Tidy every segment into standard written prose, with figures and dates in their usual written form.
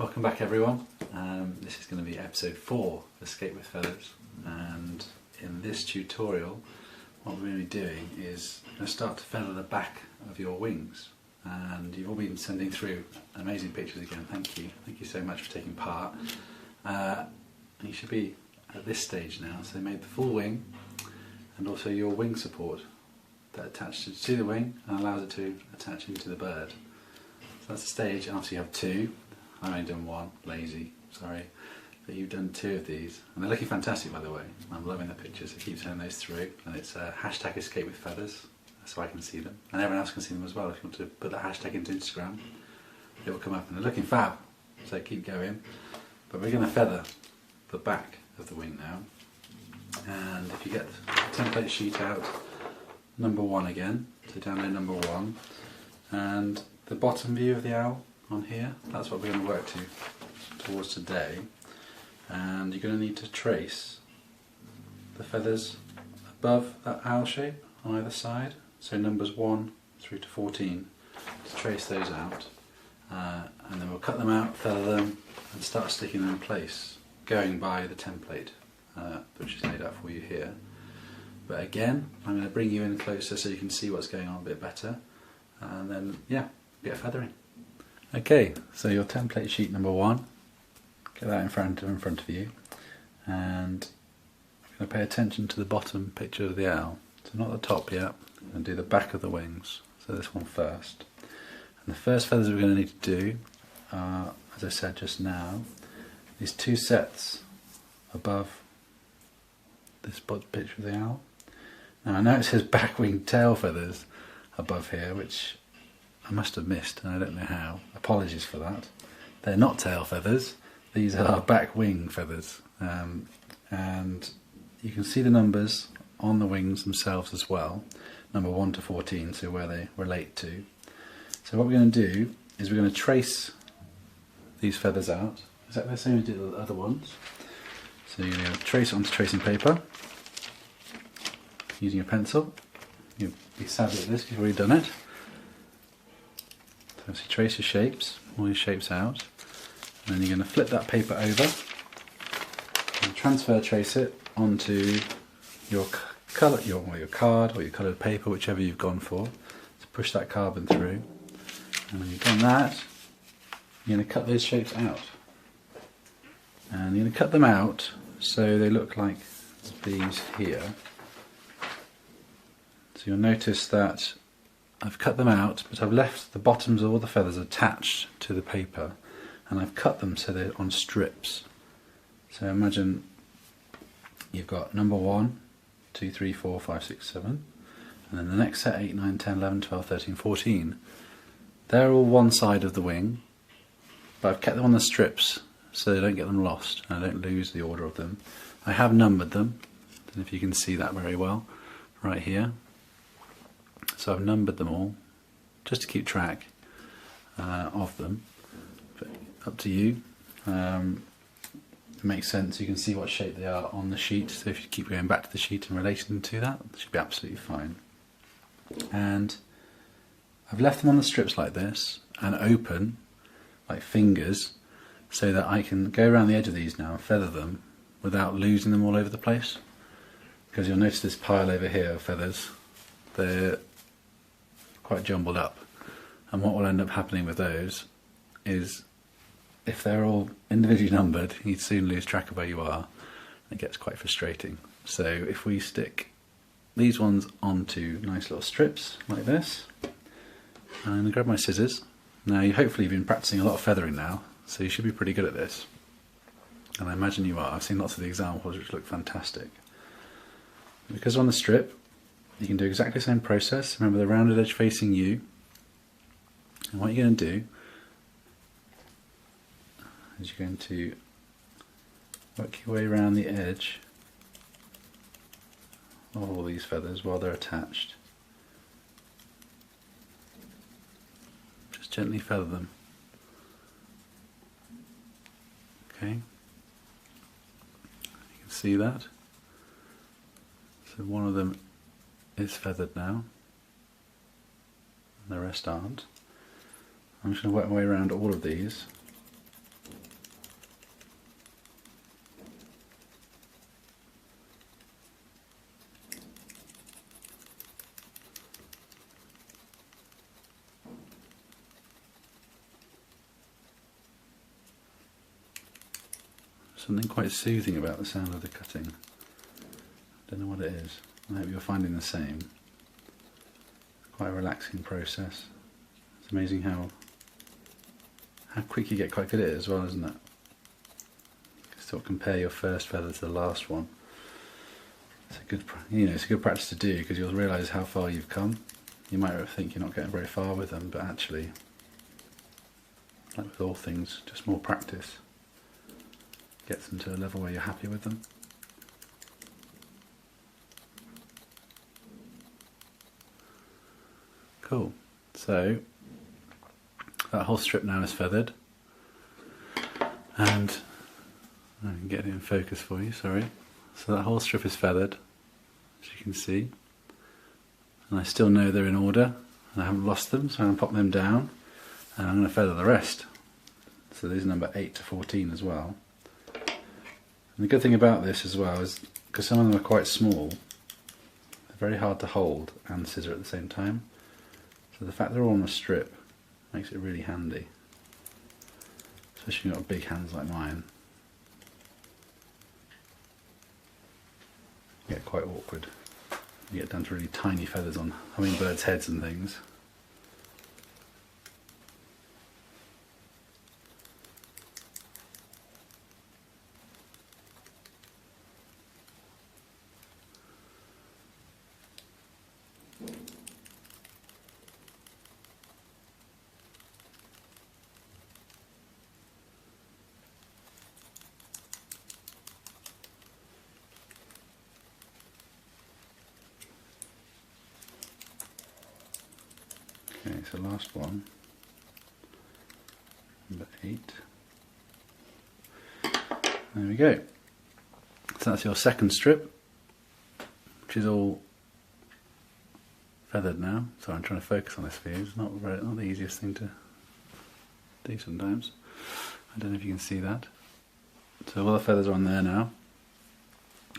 Welcome back everyone. This is going to be episode 4 of Escape with Feathers, and in this tutorial what we're going to be doing is going to start to feather the back of your wings. And you've all been sending through amazing pictures again, thank you so much for taking part. You should be at this stage now, so they made the full wing and also your wing support that attaches to the wing and allows it to attach into the bird. So that's the stage, and obviously you have 2. I've only done 1, lazy, sorry, but you've done 2 of these, and they're looking fantastic by the way. I'm loving the pictures, so keep sending those through, and it's hashtag Escape with Feathers, so I can see them, and everyone else can see them as well. If you want to put that hashtag into Instagram, it will come up, and they're looking fab, so keep going. But we're going to feather the back of the wing now, and if you get the template sheet out, number 1 again, so download number 1, and the bottom view of the owl on here, that's what we're going to work towards today. And you're going to need to trace the feathers above that owl shape on either side, so numbers 1 through to 14, to trace those out, and then we'll cut them out, feather them and start sticking them in place, going by the template which is laid out for you here. But again, I'm going to bring you in closer so you can see what's going on a bit better, and then yeah, get feathering. Okay, so your template sheet number 1, get that in front of you, and I'm going to pay attention to the bottom picture of the owl. So not the top yet, I'm going to do the back of the wings, so this one first. And the first feathers we're going to need to do are, as I said just now, these 2 sets above this picture of the owl. Now I know it says back wing tail feathers above here, which I must have missed, and I don't know how. Apologies for that. They're not tail feathers, these are back wing feathers. And you can see the numbers on the wings themselves as well, number 1 to 14, so where they relate to. So what we're going to do is we're going to trace these feathers out, exactly the same as we did with the other ones. So you're going to trace it onto tracing paper, using a pencil. You'll be savvy at this because you've already done it. So trace your shapes, all your shapes out, and then you're going to flip that paper over and transfer trace it onto your card or your coloured paper, whichever you've gone for. So push that carbon through, and when you've done that, you're going to cut those shapes out. And you're going to cut them out so they look like these here. So you'll notice that I've cut them out, but I've left the bottoms of all the feathers attached to the paper, and I've cut them so they're on strips. So imagine you've got number 1, 2, 3, 4, 5, 6, 7, and then the next set 8, 9, 10, 11, 12, 13, 14. They're all one side of the wing, but I've kept them on the strips so I don't get them lost and I don't lose the order of them. I have numbered them, I don't know if you can see that very well, right here. So I've numbered them all, just to keep track of them, but up to you. It makes sense, you can see what shape they are on the sheet, so if you keep going back to the sheet and relating them to that, it should be absolutely fine. And I've left them on the strips like this, and open, like fingers, so that I can go around the edge of these now and feather them without losing them all over the place. Because you'll notice this pile over here of feathers, they're quite jumbled up, and what will end up happening with those is if they're all individually numbered, you soon lose track of where you are, and it gets quite frustrating. So if we stick these ones onto nice little strips like this, and I'm going to grab my scissors. Now hopefully you've been practicing a lot of feathering now, so you should be pretty good at this, and I imagine you are. I've seen lots of the examples which look fantastic. Because on the strip you can do exactly the same process. Remember the rounded edge facing you, and what you're going to do is you're going to work your way around the edge of all these feathers while they're attached. Just gently feather them. Okay, you can see that. So one of them is feathered now, and the rest aren't. I'm just going to work my way around all of these something quite soothing about the sound of the cutting. I don't know what it is. I hope you're finding the same. It's quite a relaxing process. It's amazing how quick you get quite good at it as well, isn't it? Sort of compare your first feather to the last one. It's a good, it's a good practice to do, because you'll realise how far you've come. You might think you're not getting very far with them, but actually, like with all things, just more practice gets them to a level where you're happy with them. Cool. So that whole strip now is feathered, and I can get it in focus for you, sorry. So that whole strip is feathered, as you can see, and I still know they're in order, and I haven't lost them, so I'm going to pop them down, and I'm going to feather the rest. So these are number 8 to 14 as well. And the good thing about this as well is, because some of them are quite small, they're very hard to hold and scissor at the same time. So the fact they're all on a strip makes it really handy, especially if you've got big hands like mine. You get quite awkward. You get down to really tiny feathers on hummingbirds' heads and things. Okay, so last one, number 8. There we go. So that's your second strip, which is all feathered now. So I'm trying to focus on this for you. It's not the easiest thing to do sometimes. I don't know if you can see that. So all the feathers are on there now,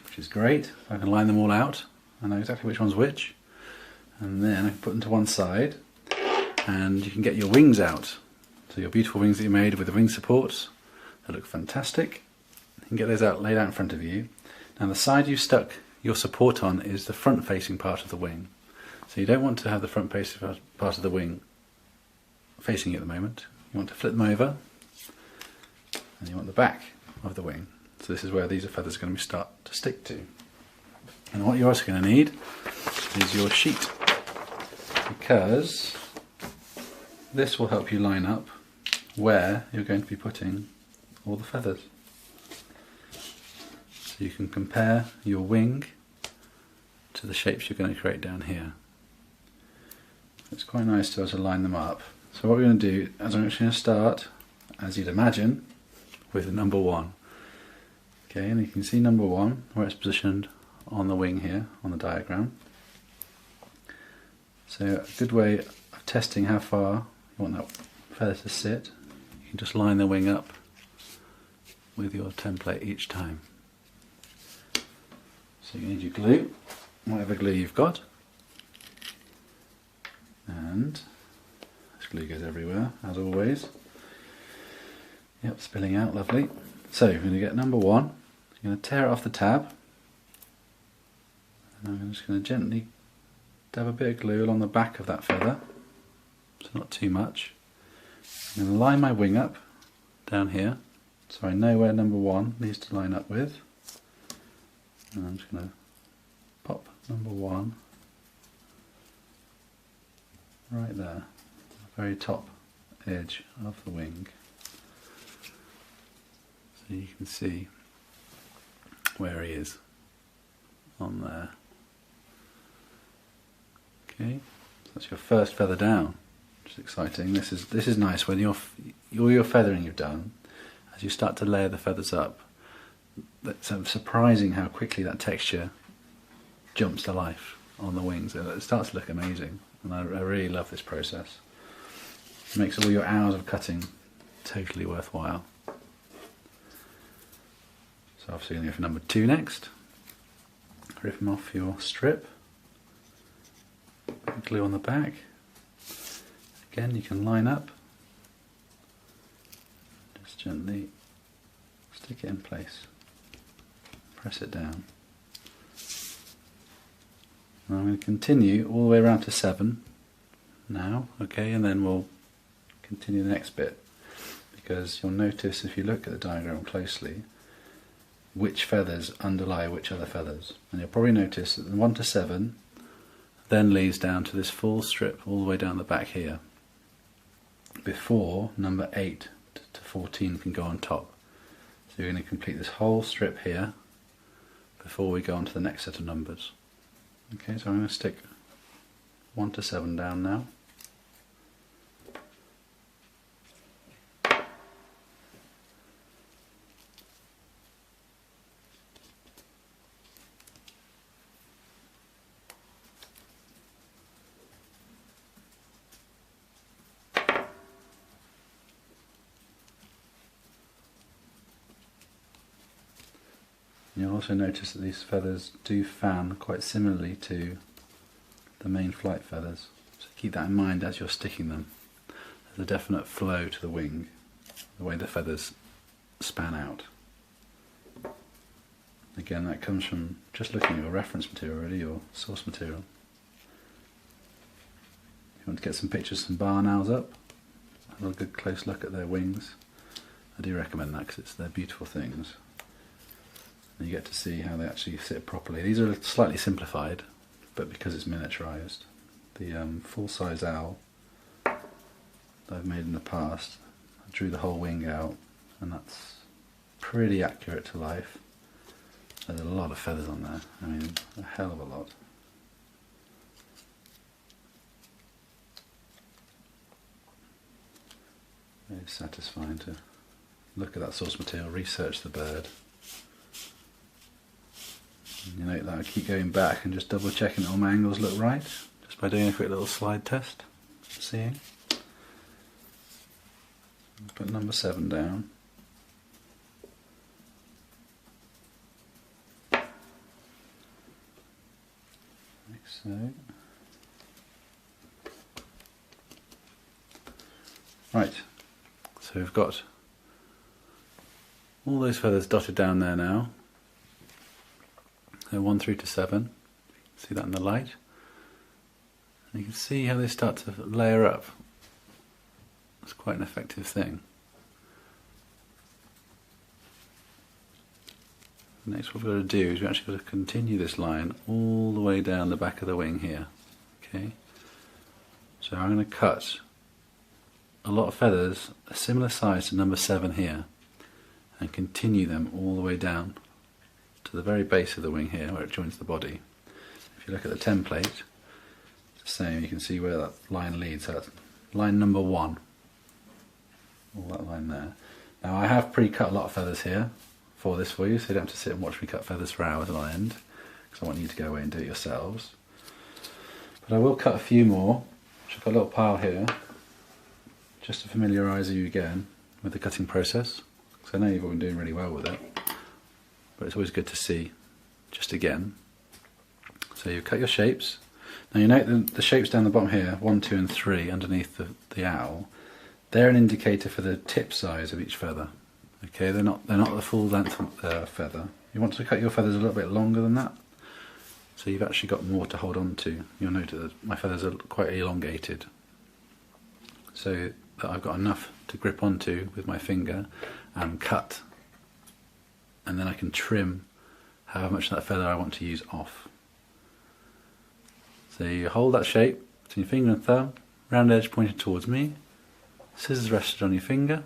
which is great. I can line them all out. I know exactly which one's which. And then I can put them to one side, and you can get your wings out. So your beautiful wings that you made with the wing supports, they look fantastic. You can get those out, laid out in front of you. Now the side you stuck your support on is the front facing part of the wing. So you don't want to have the front facing part of the wing facing you at the moment. You want to flip them over, and you want the back of the wing. So this is where these feathers are going to start to stick to. And what you're also going to need is your sheet, because this will help you line up where you're going to be putting all the feathers. So you can compare your wing to the shapes you're going to create down here. It's quite nice to be able to line them up. So what we're going to do is I'm actually going to start, as you'd imagine, with number 1. Okay, and you can see number 1 where it's positioned on the wing here on the diagram. So a good way of testing how far you want that feather to sit, you can just line the wing up with your template each time. So you need your glue, whatever glue you've got, and this glue goes everywhere as always. Yep, spilling out, lovely. So you're going to get number 1, you're going to tear it off the tab, and I'm just going to gently dab a bit of glue along the back of that feather, so not too much. I'm going to line my wing up down here, so I know where number 1 needs to line up with, and I'm just going to pop number 1 right there, the very top edge of the wing, so you can see where he is on there. Okay, so that's your first feather down, which is exciting. This is nice when all your feathering you've done. As you start to layer the feathers up, it's surprising how quickly that texture jumps to life on the wings. It starts to look amazing, and I really love this process. It makes all your hours of cutting totally worthwhile. So obviously you're going to go for number 2 next. Rip them off your strip. Glue on the back. Again, you can line up. Just gently stick it in place, press it down. And I'm going to continue all the way around to 7 now, okay, and then we'll continue the next bit, because you'll notice if you look at the diagram closely which feathers underlie which other feathers, and you'll probably notice that the 1 to 7 then leads down to this full strip all the way down the back here before number 8 to 14 can go on top. So you're going to complete this whole strip here before we go on to the next set of numbers. Okay, so I'm going to stick 1 to 7 down now. You'll also notice that these feathers do fan quite similarly to the main flight feathers, so keep that in mind as you're sticking them. There's a definite flow to the wing, the way the feathers span out. Again, that comes from just looking at your reference material, really, your source material. If you want to get some pictures of some barn owls up, have a good close look at their wings. I do recommend that because they're beautiful things. And you get to see how they actually sit properly. These are slightly simplified, but because it's miniaturized. The full-size owl that I've made in the past, I drew the whole wing out, and that's pretty accurate to life. There's a lot of feathers on there, I mean a hell of a lot. Very satisfying to look at that source material, research the bird. You note that I keep going back and just double checking that all my angles look right, just by doing a quick little slide test, seeing. Put number 7 down. Like so. Right, so we've got all those feathers dotted down there now. So 1 through to 7, see that in the light? And you can see how they start to layer up. It's quite an effective thing. Next what we've got to do is we've actually got to continue this line all the way down the back of the wing here. Okay. So I'm going to cut a lot of feathers a similar size to number 7 here and continue them all the way down to the very base of the wing here where it joins the body. If you look at the template, it's the same, you can see where that line leads. So that's line number 1, all that line there. Now I have pre-cut a lot of feathers here for this for you, so you don't have to sit and watch me cut feathers for hours on end, because I want you to go away and do it yourselves. But I will cut a few more, which I've got a little pile here, just to familiarise you again with the cutting process, because I know you've all been doing really well with it. But it's always good to see, just again. So you cut your shapes. Now you note the shapes down the bottom here, 1, 2 and 3 underneath the owl, they're an indicator for the tip size of each feather. Okay, they're not the full length feather. You want to cut your feathers a little bit longer than that, so you've actually got more to hold on to. You'll notice that my feathers are quite elongated, so that I've got enough to grip onto with my finger and cut. And then I can trim how much of that feather I want to use off. So you hold that shape between your finger and thumb, round edge pointed towards me, scissors rested on your finger,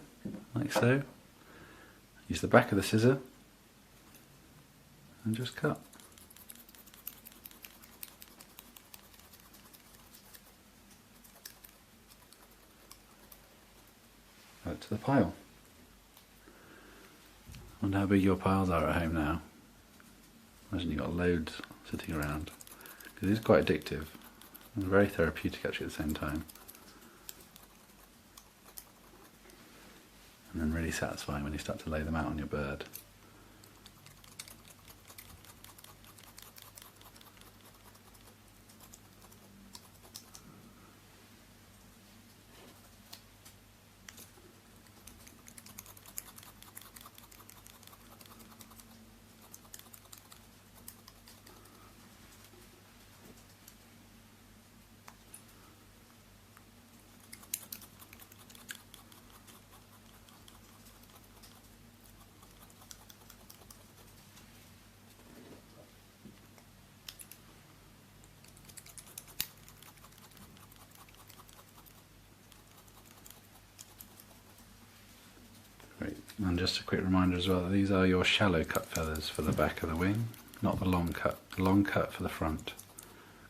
like so. Use the back of the scissor and just cut. Add it to the pile. I wonder how big your piles are at home now. Imagine you've got loads sitting around. Because it's quite addictive and very therapeutic actually at the same time. And then really satisfying when you start to lay them out on your bird. And just a quick reminder as well that these are your shallow cut feathers for the back of the wing, not the long cut. The long cut for the front,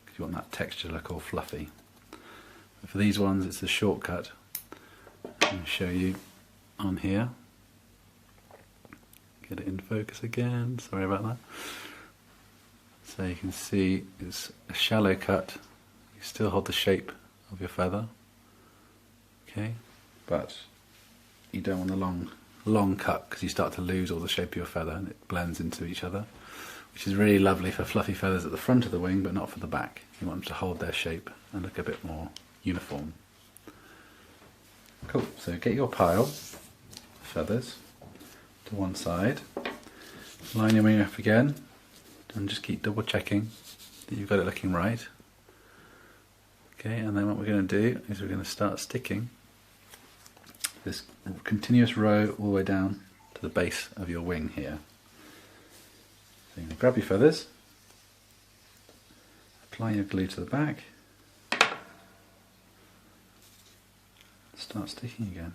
because you want that texture to look all fluffy. But for these ones it's the short cut. I'll show you on here. Get it in focus again, sorry about that. So you can see it's a shallow cut. You still hold the shape of your feather, okay, but you don't want the long cut because you start to lose all the shape of your feather and it blends into each other, which is really lovely for fluffy feathers at the front of the wing but not for the back. You want them to hold their shape and look a bit more uniform. Cool, so get your pile of feathers to one side, line your wing up again and just keep double checking that you've got it looking right. Okay, and then what we're going to do is we're going to start sticking this continuous row all the way down to the base of your wing here. So you're going to grab your feathers, apply your glue to the back, start sticking again.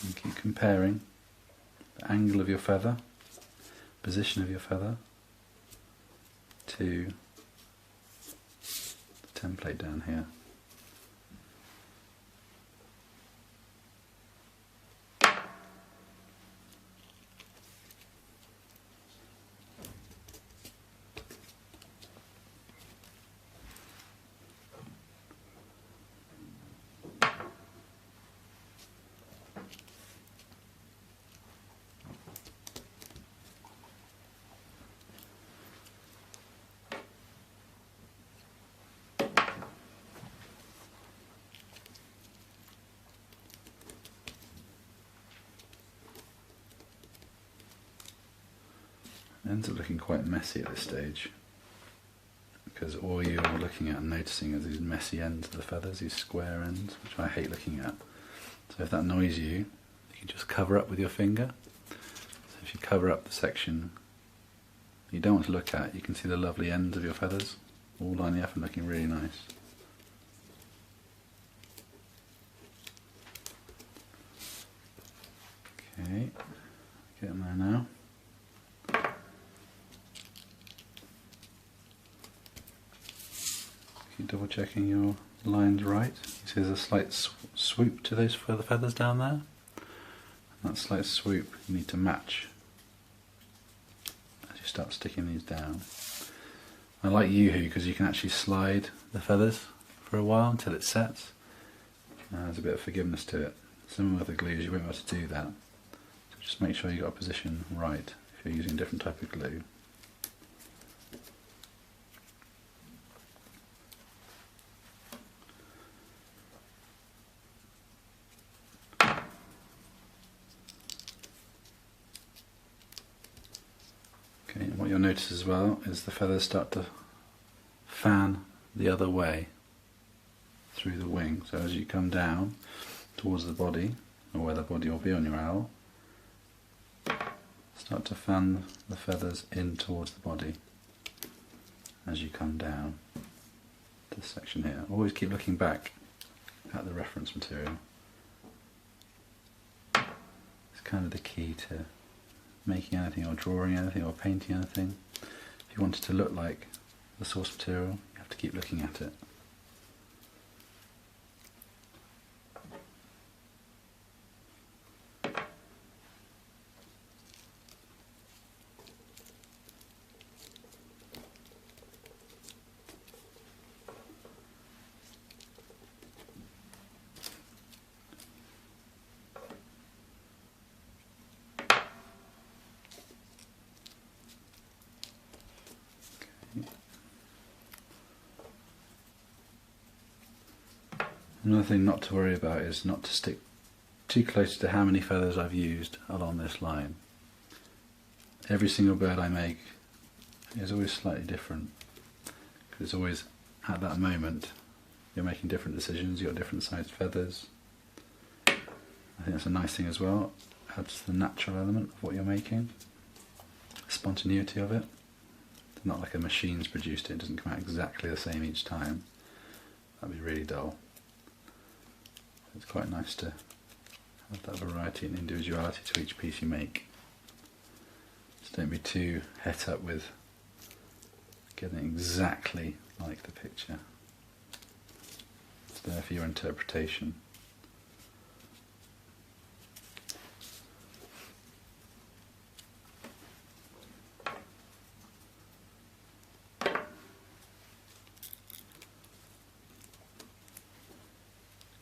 And keep comparing the angle of your feather, position of your feather, to the template down here. It ends up looking quite messy at this stage because all you're looking at and noticing is these messy ends of the feathers, these square ends, which I hate looking at. So if that annoys you, you can just cover up with your finger. So if you cover up the section you don't want to look at, you can see the lovely ends of your feathers all lining up and looking really nice. Okay, getting there now. Keep double checking your lines right. You see there's a slight swoop to those further feathers down there. And that slight swoop you need to match as you start sticking these down. I like Yoo-Hoo because you can actually slide the feathers for a while until it sets. There's a bit of forgiveness to it. Similar with the glues, you won't be able to do that. So just make sure you've got a position right if you're using a different type of glue. Okay, and what you'll notice as well is the feathers start to fan the other way through the wing. So as you come down towards the body, or where the body will be on your owl, start to fan the feathers in towards the body as you come down to this section here. Always keep looking back at the reference material. It's kind of the key to making anything or drawing anything or painting anything. If you want it to look like the source material, you have to keep looking at it. Another thing not to worry about is not to stick too close to how many feathers I've used along this line. Every single bird I make is always slightly different, because it's always at that moment you're making different decisions, you've got different sized feathers. I think that's a nice thing as well, adds to the natural element of what you're making, the spontaneity of it. It's not like a machine's produced it, it doesn't come out exactly the same each time. That'd be really dull. It's quite nice to have that variety and individuality to each piece you make. Just don't be too het up with getting exactly like the picture. It's there for your interpretation.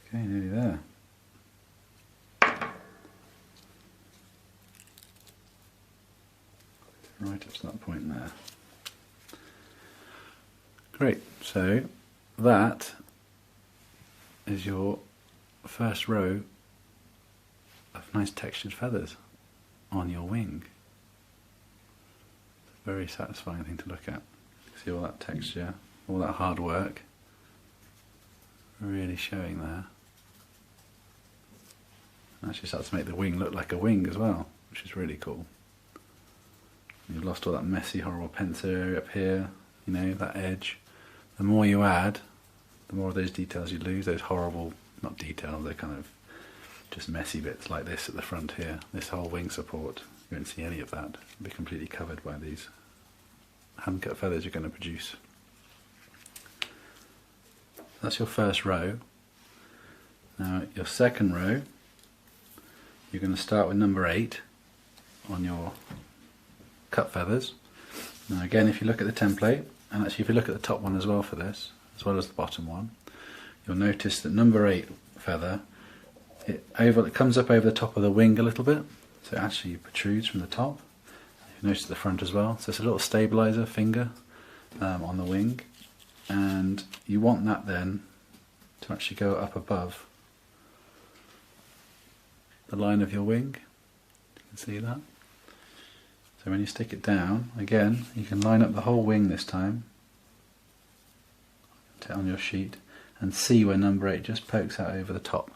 Okay, nearly there. Right up to that point there. Great, so that is your first row of nice textured feathers on your wing. It's a very satisfying thing to look at. See all that texture, all that hard work really showing there. And actually starts to make the wing look like a wing as well, which is really cool. You've lost all that messy, horrible pencil area up here, you know, that edge. The more you add, the more of those details you lose, those horrible, not details, they're kind of just messy bits like this at the front here. This whole wing support, you won't see any of that. It'll be completely covered by these hand-cut feathers you're going to produce. That's your first row. Now your second row, you're going to start with number 8 on your cut feathers. Now again, if you look at the template, and actually if you look at the top one as well for this, as well as the bottom one, you'll notice that number 8 feather, it comes up over the top of the wing a little bit, so it actually protrudes from the top. You notice at the front as well, so it's a little stabilizer finger on the wing, and you want that then to actually go up above the line of your wing. You can see that. So when you stick it down, again, you can line up the whole wing this time on your sheet and see where number 8 just pokes out over the top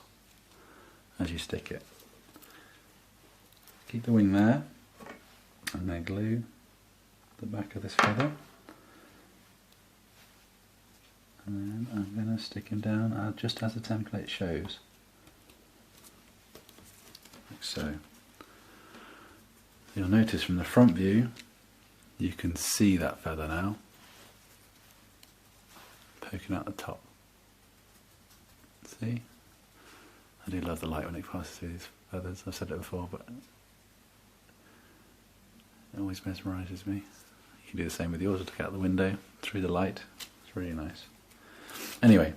as you stick it. Keep the wing there and then glue the back of this feather. And then I'm going to stick him down just as the template shows. Like so. You'll notice from the front view you can see that feather now poking out the top. See? I do love the light when it passes through these feathers. I've said it before, but it always mesmerises me. You can do the same with yours, look out the window through the light. It's really nice. Anyway,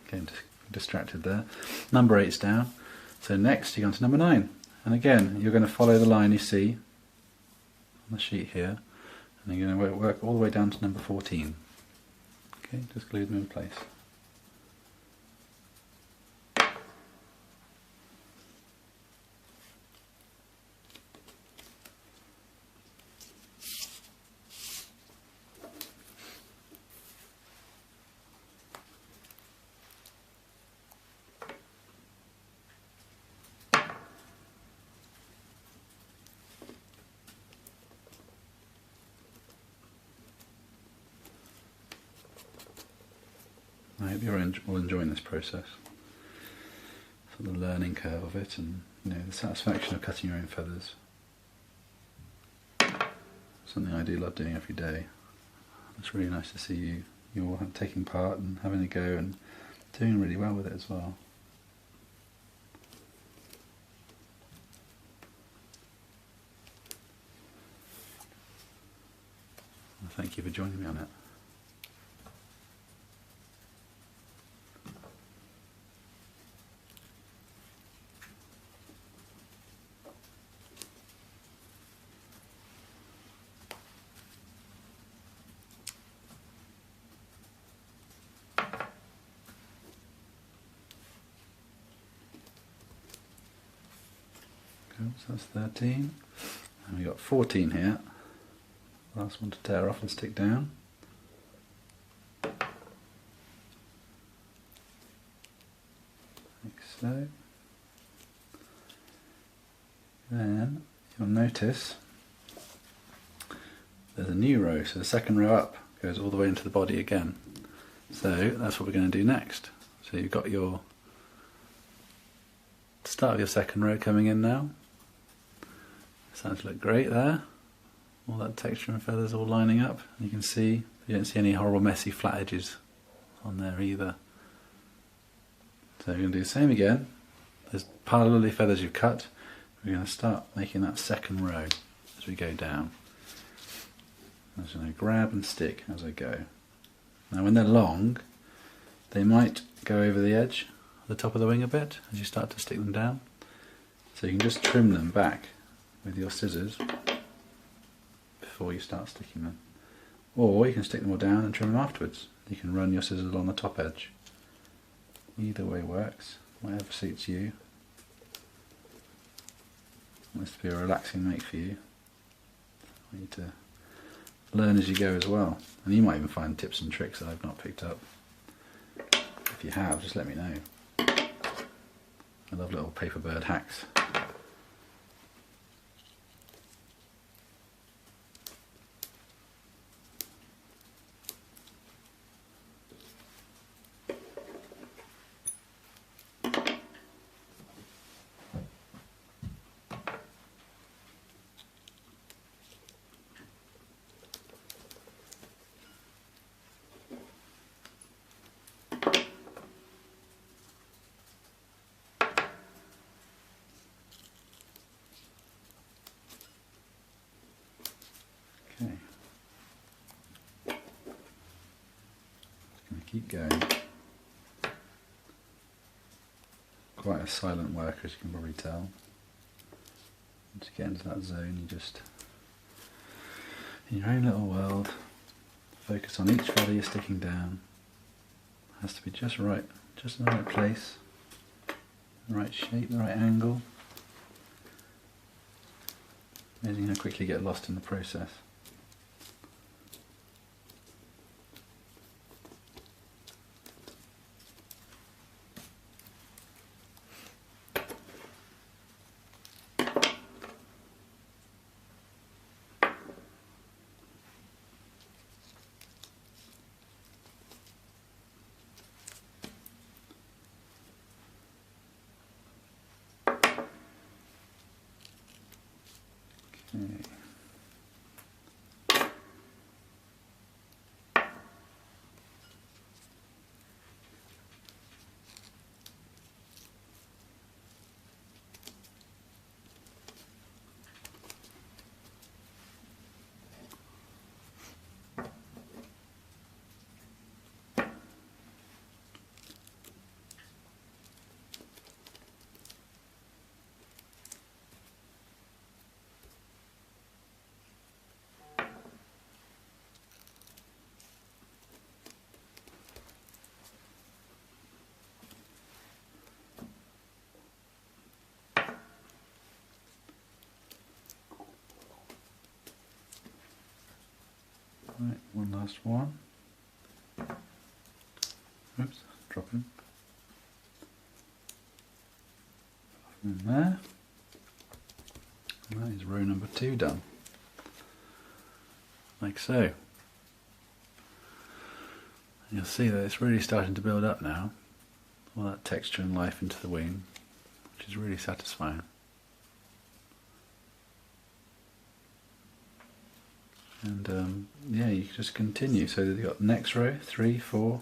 getting distracted there. Number 8's down. So next you go on to number 9. And again, you're going to follow the line you see on the sheet here, and you're going to work all the way down to number 14. Okay, just glue them in place. I hope you're all enjoying this process. For the learning curve of it, and you know, the satisfaction of cutting your own feathers. Something I do love doing every day. It's really nice to see you all taking part and having a go and doing really well with it as well. Well, thank you for joining me on it. So that's 13, and we've got 14 here. Last one to tear off and stick down. Like so. Then you'll notice there's a new row, so the second row up goes all the way into the body again. So that's what we're going to do next. So you've got your start of your second row coming in now. Starting to look great there. All that texture and feathers all lining up. You can see, you don't see any horrible messy flat edges on there either. So we're going to do the same again. There's pile of lily feathers you've cut. We're going to start making that second row as we go down. I'm just going to grab and stick as I go. Now when they're long, they might go over the edge, the top of the wing a bit, as you start to stick them down. So you can just trim them back with your scissors before you start sticking them. Or you can stick them all down and trim them afterwards. You can run your scissors along the top edge. Either way works, whatever suits you. Must be a relaxing make for you. You need to learn as you go as well. And you might even find tips and tricks that I've not picked up. If you have, just let me know. I love little paper bird hacks. Okay. Just going to keep going. Quite a silent work, as you can probably tell. Once you get into that zone, you just, in your own little world, focus on each feather you're sticking down. It has to be just right, just in the right place, the right shape, the right angle. Amazing how quickly you get lost in the process. Okay. Right, one last one. Oops, dropping. In there. And that is row number 2 done. Like so. And you'll see that it's really starting to build up now. All that texture and life into the wing, which is really satisfying. And yeah, you can just continue. So you've got next row, 3, 4,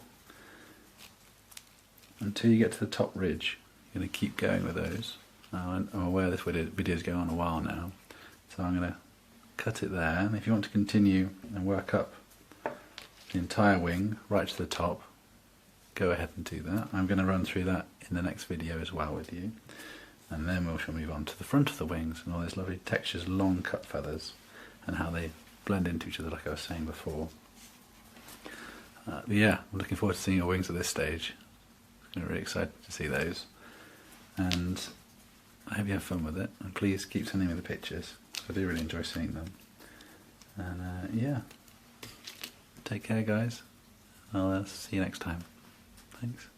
until you get to the top ridge. You're going to keep going with those. Now, I'm aware this video is going on a while now, so I'm going to cut it there. And if you want to continue and work up the entire wing right to the top, go ahead and do that. I'm going to run through that in the next video as well with you. And then we shall move on to the front of the wings and all those lovely textures, long cut feathers, and how they blend into each other like I was saying before. But yeah, I'm looking forward to seeing your wings at this stage. I'm really excited to see those. And I hope you have fun with it. And please keep sending me the pictures. I do really enjoy seeing them. And yeah, take care guys. I'll see you next time. Thanks.